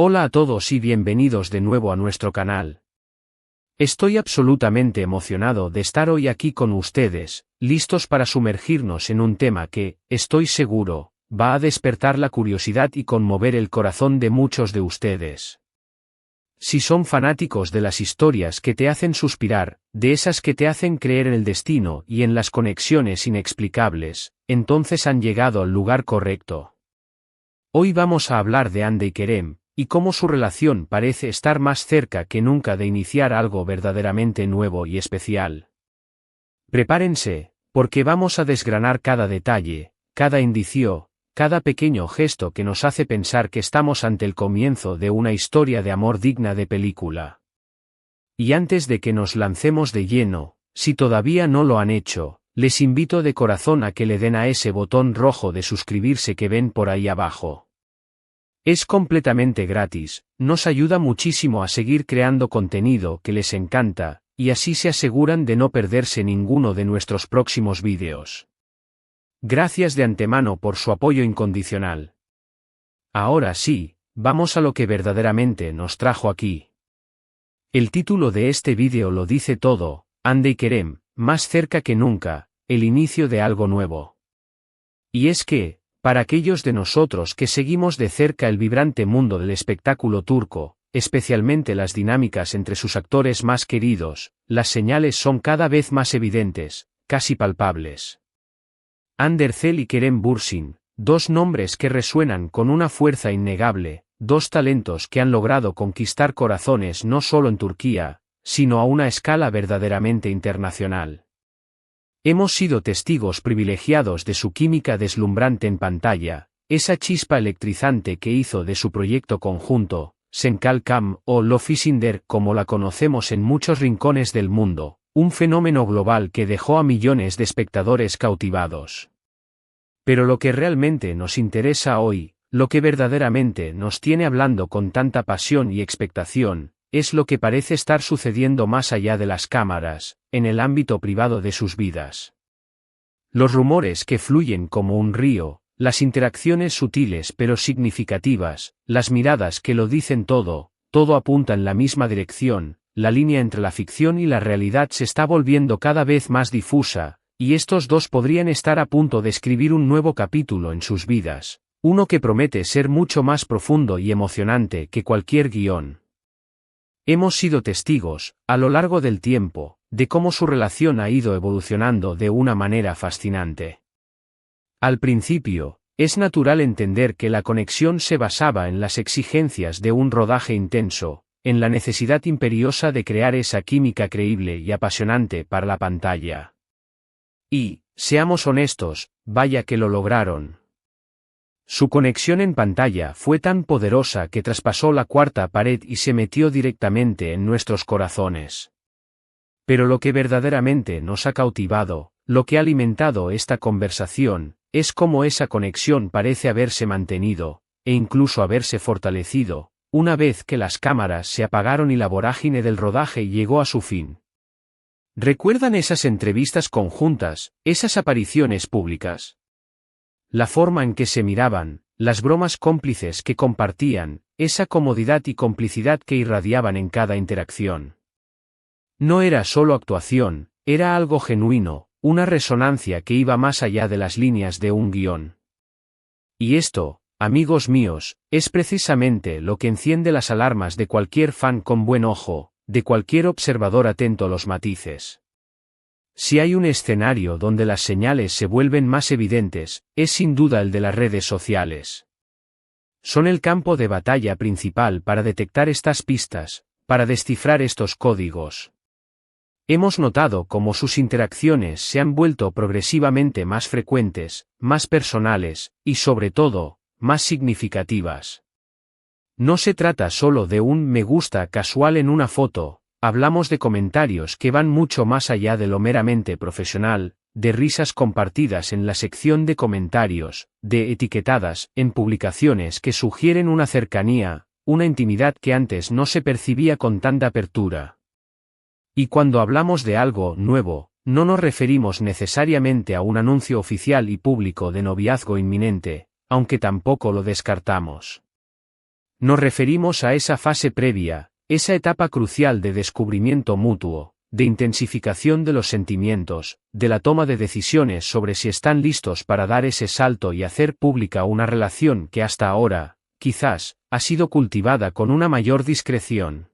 Hola a todos y bienvenidos de nuevo a nuestro canal. Estoy absolutamente emocionado de estar hoy aquí con ustedes, listos para sumergirnos en un tema que, estoy seguro, va a despertar la curiosidad y conmover el corazón de muchos de ustedes. Si son fanáticos de las historias que te hacen suspirar, de esas que te hacen creer en el destino y en las conexiones inexplicables, entonces han llegado al lugar correcto. Hoy vamos a hablar de Hande y Kerem, y cómo su relación parece estar más cerca que nunca de iniciar algo verdaderamente nuevo y especial. Prepárense, porque vamos a desgranar cada detalle, cada indicio, cada pequeño gesto que nos hace pensar que estamos ante el comienzo de una historia de amor digna de película. Y antes de que nos lancemos de lleno, si todavía no lo han hecho, les invito de corazón a que le den a ese botón rojo de suscribirse que ven por ahí abajo. Es completamente gratis, nos ayuda muchísimo a seguir creando contenido que les encanta, y así se aseguran de no perderse ninguno de nuestros próximos vídeos. Gracias de antemano por su apoyo incondicional. Ahora sí, vamos a lo que verdaderamente nos trajo aquí. El título de este vídeo lo dice todo, Hande y Kerem, más cerca que nunca, el inicio de algo nuevo. Y es que, para aquellos de nosotros que seguimos de cerca el vibrante mundo del espectáculo turco, especialmente las dinámicas entre sus actores más queridos, las señales son cada vez más evidentes, casi palpables. Hande Erçel y Kerem Bürsin, dos nombres que resuenan con una fuerza innegable, dos talentos que han logrado conquistar corazones no solo en Turquía, sino a una escala verdaderamente internacional. Hemos sido testigos privilegiados de su química deslumbrante en pantalla, esa chispa electrizante que hizo de su proyecto conjunto, Senkalkam o Lofisinder como la conocemos en muchos rincones del mundo, un fenómeno global que dejó a millones de espectadores cautivados. Pero lo que realmente nos interesa hoy, lo que verdaderamente nos tiene hablando con tanta pasión y expectación, es lo que parece estar sucediendo más allá de las cámaras, en el ámbito privado de sus vidas. Los rumores que fluyen como un río, las interacciones sutiles pero significativas, las miradas que lo dicen todo, todo apunta en la misma dirección. La línea entre la ficción y la realidad se está volviendo cada vez más difusa, y estos dos podrían estar a punto de escribir un nuevo capítulo en sus vidas, uno que promete ser mucho más profundo y emocionante que cualquier guión. Hemos sido testigos, a lo largo del tiempo, de cómo su relación ha ido evolucionando de una manera fascinante. Al principio, es natural entender que la conexión se basaba en las exigencias de un rodaje intenso, en la necesidad imperiosa de crear esa química creíble y apasionante para la pantalla. Y, seamos honestos, vaya que lo lograron. Su conexión en pantalla fue tan poderosa que traspasó la cuarta pared y se metió directamente en nuestros corazones. Pero lo que verdaderamente nos ha cautivado, lo que ha alimentado esta conversación, es cómo esa conexión parece haberse mantenido, e incluso haberse fortalecido, una vez que las cámaras se apagaron y la vorágine del rodaje llegó a su fin. ¿Recuerdan esas entrevistas conjuntas, esas apariciones públicas? La forma en que se miraban, las bromas cómplices que compartían, esa comodidad y complicidad que irradiaban en cada interacción. No era solo actuación, era algo genuino, una resonancia que iba más allá de las líneas de un guión. Y esto, amigos míos, es precisamente lo que enciende las alarmas de cualquier fan con buen ojo, de cualquier observador atento a los matices. Si hay un escenario donde las señales se vuelven más evidentes, es sin duda el de las redes sociales. Son el campo de batalla principal para detectar estas pistas, para descifrar estos códigos. Hemos notado cómo sus interacciones se han vuelto progresivamente más frecuentes, más personales, y sobre todo, más significativas. No se trata solo de un me gusta casual en una foto, hablamos de comentarios que van mucho más allá de lo meramente profesional, de risas compartidas en la sección de comentarios, de etiquetadas en publicaciones que sugieren una cercanía, una intimidad que antes no se percibía con tanta apertura. Y cuando hablamos de algo nuevo, no nos referimos necesariamente a un anuncio oficial y público de noviazgo inminente, aunque tampoco lo descartamos. Nos referimos a esa fase previa, esa etapa crucial de descubrimiento mutuo, de intensificación de los sentimientos, de la toma de decisiones sobre si están listos para dar ese salto y hacer pública una relación que hasta ahora, quizás, ha sido cultivada con una mayor discreción.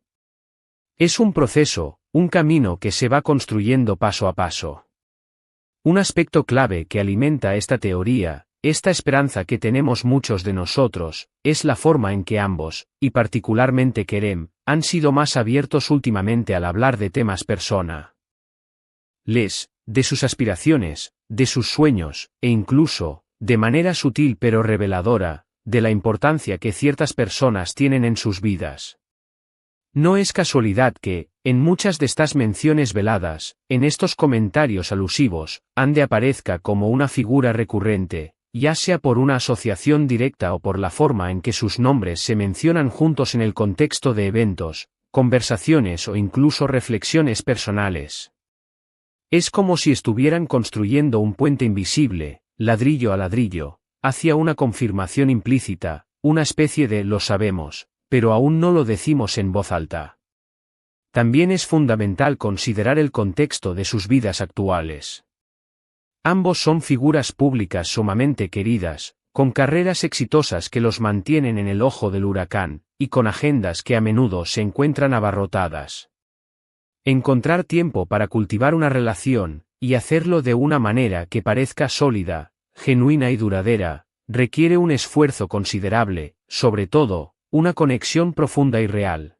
Es un proceso, un camino que se va construyendo paso a paso. Un aspecto clave que alimenta esta teoría, esta esperanza que tenemos muchos de nosotros, es la forma en que ambos, y particularmente Kerem, han sido más abiertos últimamente al hablar de temas personales, de sus aspiraciones, de sus sueños, e incluso, de manera sutil pero reveladora, de la importancia que ciertas personas tienen en sus vidas. No es casualidad que, en muchas de estas menciones veladas, en estos comentarios alusivos, Ande aparezca como una figura recurrente, ya sea por una asociación directa o por la forma en que sus nombres se mencionan juntos en el contexto de eventos, conversaciones o incluso reflexiones personales. Es como si estuvieran construyendo un puente invisible, ladrillo a ladrillo, hacia una confirmación implícita, una especie de lo sabemos, pero aún no lo decimos en voz alta. También es fundamental considerar el contexto de sus vidas actuales. Ambos son figuras públicas sumamente queridas, con carreras exitosas que los mantienen en el ojo del huracán, y con agendas que a menudo se encuentran abarrotadas. Encontrar tiempo para cultivar una relación, y hacerlo de una manera que parezca sólida, genuina y duradera, requiere un esfuerzo considerable, sobre todo, una conexión profunda y real.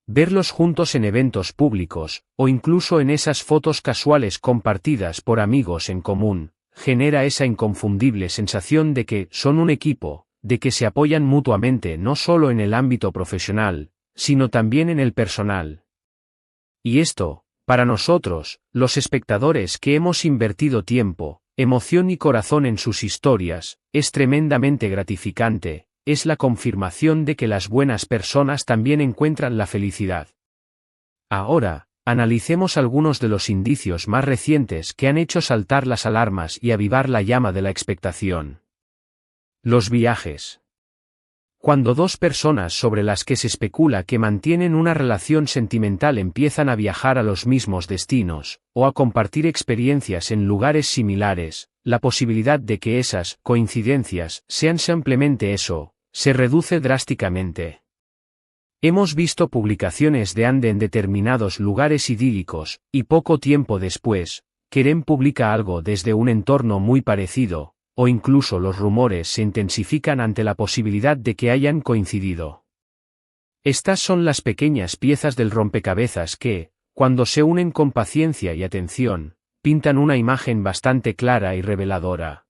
Verlos juntos en eventos públicos, o incluso en esas fotos casuales compartidas por amigos en común, genera esa inconfundible sensación de que son un equipo, de que se apoyan mutuamente no solo en el ámbito profesional, sino también en el personal. Y esto, para nosotros, los espectadores que hemos invertido tiempo, emoción y corazón en sus historias, es tremendamente gratificante. Es la confirmación de que las buenas personas también encuentran la felicidad. Ahora, analicemos algunos de los indicios más recientes que han hecho saltar las alarmas y avivar la llama de la expectación. Los viajes. Cuando dos personas sobre las que se especula que mantienen una relación sentimental empiezan a viajar a los mismos destinos, o a compartir experiencias en lugares similares, la posibilidad de que esas coincidencias sean simplemente eso, se reduce drásticamente. Hemos visto publicaciones de Ande en determinados lugares idílicos, y poco tiempo después, Kerem publica algo desde un entorno muy parecido, o incluso los rumores se intensifican ante la posibilidad de que hayan coincidido. Estas son las pequeñas piezas del rompecabezas que, cuando se unen con paciencia y atención, pintan una imagen bastante clara y reveladora.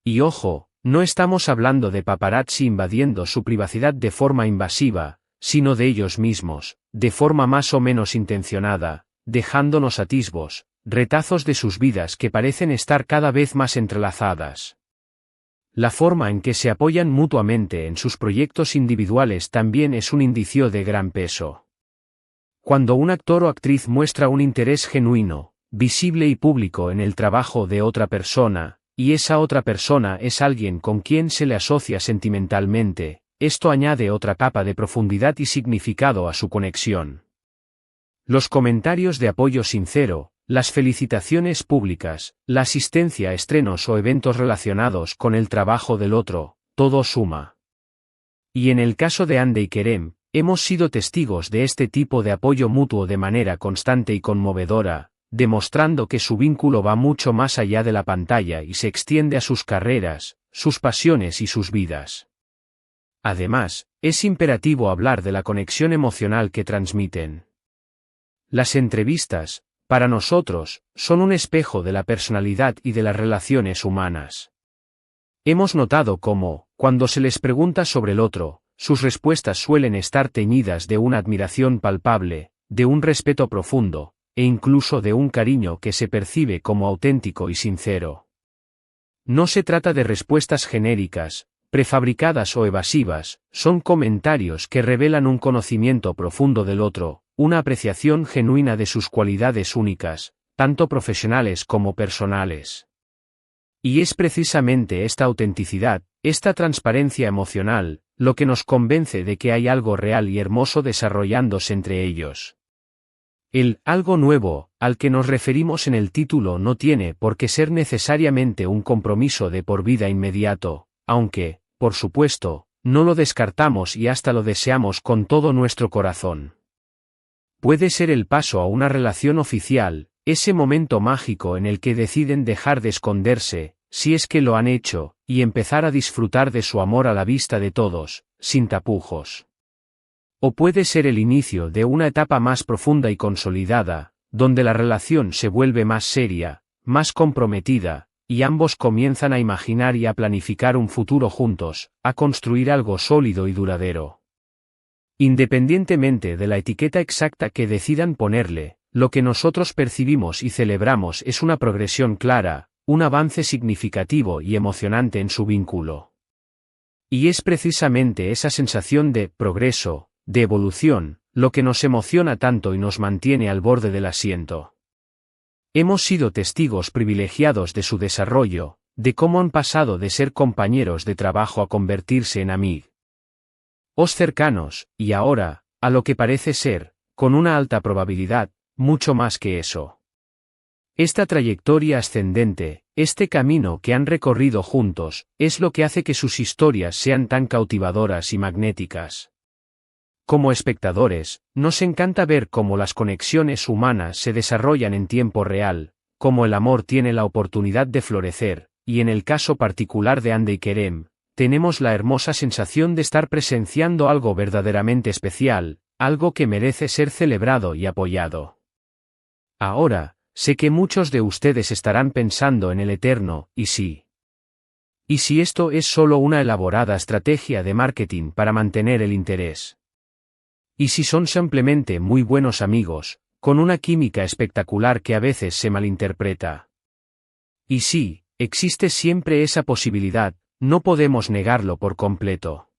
Y ojo, no estamos hablando de paparazzi invadiendo su privacidad de forma invasiva, sino de ellos mismos, de forma más o menos intencionada, dejándonos atisbos, retazos de sus vidas que parecen estar cada vez más entrelazadas. La forma en que se apoyan mutuamente en sus proyectos individuales también es un indicio de gran peso. Cuando un actor o actriz muestra un interés genuino, visible y público en el trabajo de otra persona, y esa otra persona es alguien con quien se le asocia sentimentalmente, esto añade otra capa de profundidad y significado a su conexión. Los comentarios de apoyo sincero, las felicitaciones públicas, la asistencia a estrenos o eventos relacionados con el trabajo del otro, todo suma. Y en el caso de Ande y Kerem, hemos sido testigos de este tipo de apoyo mutuo de manera constante y conmovedora, demostrando que su vínculo va mucho más allá de la pantalla y se extiende a sus carreras, sus pasiones y sus vidas. Además, es imperativo hablar de la conexión emocional que transmiten. Las entrevistas, para nosotros, son un espejo de la personalidad y de las relaciones humanas. Hemos notado cómo, cuando se les pregunta sobre el otro, sus respuestas suelen estar teñidas de una admiración palpable, de un respeto profundo, e incluso de un cariño que se percibe como auténtico y sincero. No se trata de respuestas genéricas, prefabricadas o evasivas, son comentarios que revelan un conocimiento profundo del otro, una apreciación genuina de sus cualidades únicas, tanto profesionales como personales. Y es precisamente esta autenticidad, esta transparencia emocional, lo que nos convence de que hay algo real y hermoso desarrollándose entre ellos. El algo nuevo, al que nos referimos en el título, no tiene por qué ser necesariamente un compromiso de por vida inmediato, aunque, por supuesto, no lo descartamos y hasta lo deseamos con todo nuestro corazón. Puede ser el paso a una relación oficial, ese momento mágico en el que deciden dejar de esconderse, si es que lo han hecho, y empezar a disfrutar de su amor a la vista de todos, sin tapujos. O puede ser el inicio de una etapa más profunda y consolidada, donde la relación se vuelve más seria, más comprometida, y ambos comienzan a imaginar y a planificar un futuro juntos, a construir algo sólido y duradero. Independientemente de la etiqueta exacta que decidan ponerle, lo que nosotros percibimos y celebramos es una progresión clara, un avance significativo y emocionante en su vínculo. Y es precisamente esa sensación de progreso, de evolución, lo que nos emociona tanto y nos mantiene al borde del asiento. Hemos sido testigos privilegiados de su desarrollo, de cómo han pasado de ser compañeros de trabajo a convertirse en amigos cercanos, y ahora, a lo que parece ser, con una alta probabilidad, mucho más que eso. Esta trayectoria ascendente, este camino que han recorrido juntos, es lo que hace que sus historias sean tan cautivadoras y magnéticas. Como espectadores, nos encanta ver cómo las conexiones humanas se desarrollan en tiempo real, cómo el amor tiene la oportunidad de florecer, y en el caso particular de Hande y Kerem, tenemos la hermosa sensación de estar presenciando algo verdaderamente especial, algo que merece ser celebrado y apoyado. Ahora, sé que muchos de ustedes estarán pensando en el eterno, ¿y si? ¿Y si esto es solo una elaborada estrategia de marketing para mantener el interés? ¿Y si son simplemente muy buenos amigos, con una química espectacular que a veces se malinterpreta? Y sí, existe siempre esa posibilidad, no podemos negarlo por completo.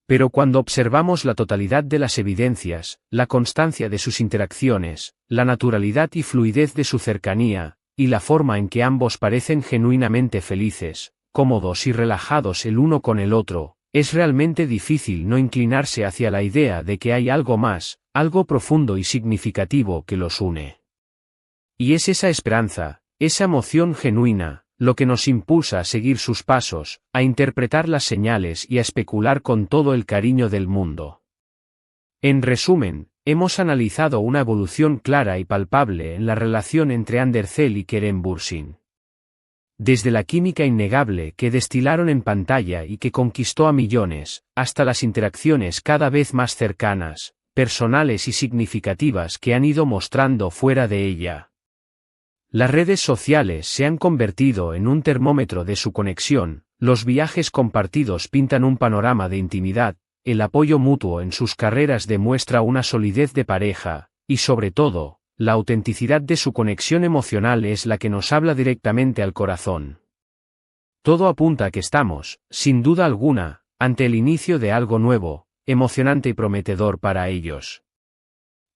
Pero cuando observamos la totalidad de las evidencias, la constancia de sus interacciones, la naturalidad y fluidez de su cercanía, y la forma en que ambos parecen genuinamente felices, cómodos y relajados el uno con el otro, es realmente difícil no inclinarse hacia la idea de que hay algo más, algo profundo y significativo que los une. Y es esa esperanza, esa emoción genuina, lo que nos impulsa a seguir sus pasos, a interpretar las señales y a especular con todo el cariño del mundo. En resumen, hemos analizado una evolución clara y palpable en la relación entre Andercel y Kerem Bürsin. Desde la química innegable que destilaron en pantalla y que conquistó a millones, hasta las interacciones cada vez más cercanas, personales y significativas que han ido mostrando fuera de ella. Las redes sociales se han convertido en un termómetro de su conexión, los viajes compartidos pintan un panorama de intimidad, el apoyo mutuo en sus carreras demuestra una solidez de pareja, y sobre todo, la autenticidad de su conexión emocional es la que nos habla directamente al corazón. Todo apunta a que estamos, sin duda alguna, ante el inicio de algo nuevo, emocionante y prometedor para ellos.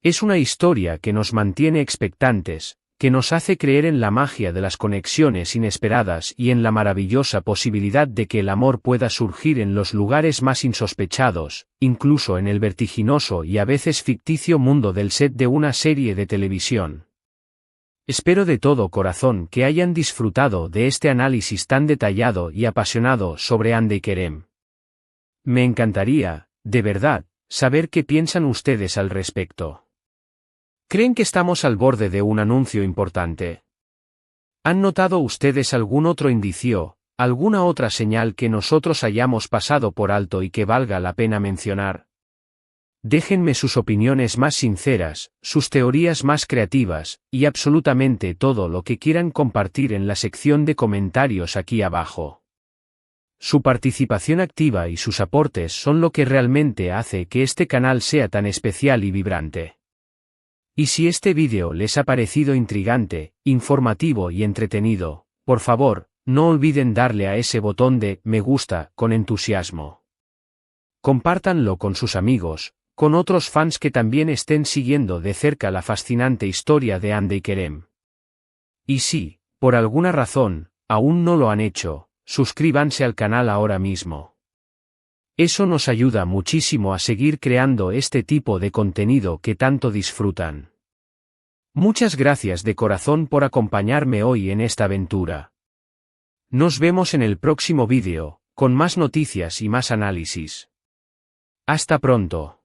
Es una historia que nos mantiene expectantes, que nos hace creer en la magia de las conexiones inesperadas y en la maravillosa posibilidad de que el amor pueda surgir en los lugares más insospechados, incluso en el vertiginoso y a veces ficticio mundo del set de una serie de televisión. Espero de todo corazón que hayan disfrutado de este análisis tan detallado y apasionado sobre Hande y Kerem. Me encantaría, de verdad, saber qué piensan ustedes al respecto. ¿Creen que estamos al borde de un anuncio importante? ¿Han notado ustedes algún otro indicio, alguna otra señal que nosotros hayamos pasado por alto y que valga la pena mencionar? Déjenme sus opiniones más sinceras, sus teorías más creativas, y absolutamente todo lo que quieran compartir en la sección de comentarios aquí abajo. Su participación activa y sus aportes son lo que realmente hace que este canal sea tan especial y vibrante. Y si este vídeo les ha parecido intrigante, informativo y entretenido, por favor, no olviden darle a ese botón de me gusta con entusiasmo. Compártanlo con sus amigos, con otros fans que también estén siguiendo de cerca la fascinante historia de Hande y Kerem. Y si, por alguna razón, aún no lo han hecho, suscríbanse al canal ahora mismo. Eso nos ayuda muchísimo a seguir creando este tipo de contenido que tanto disfrutan. Muchas gracias de corazón por acompañarme hoy en esta aventura. Nos vemos en el próximo vídeo, con más noticias y más análisis. Hasta pronto.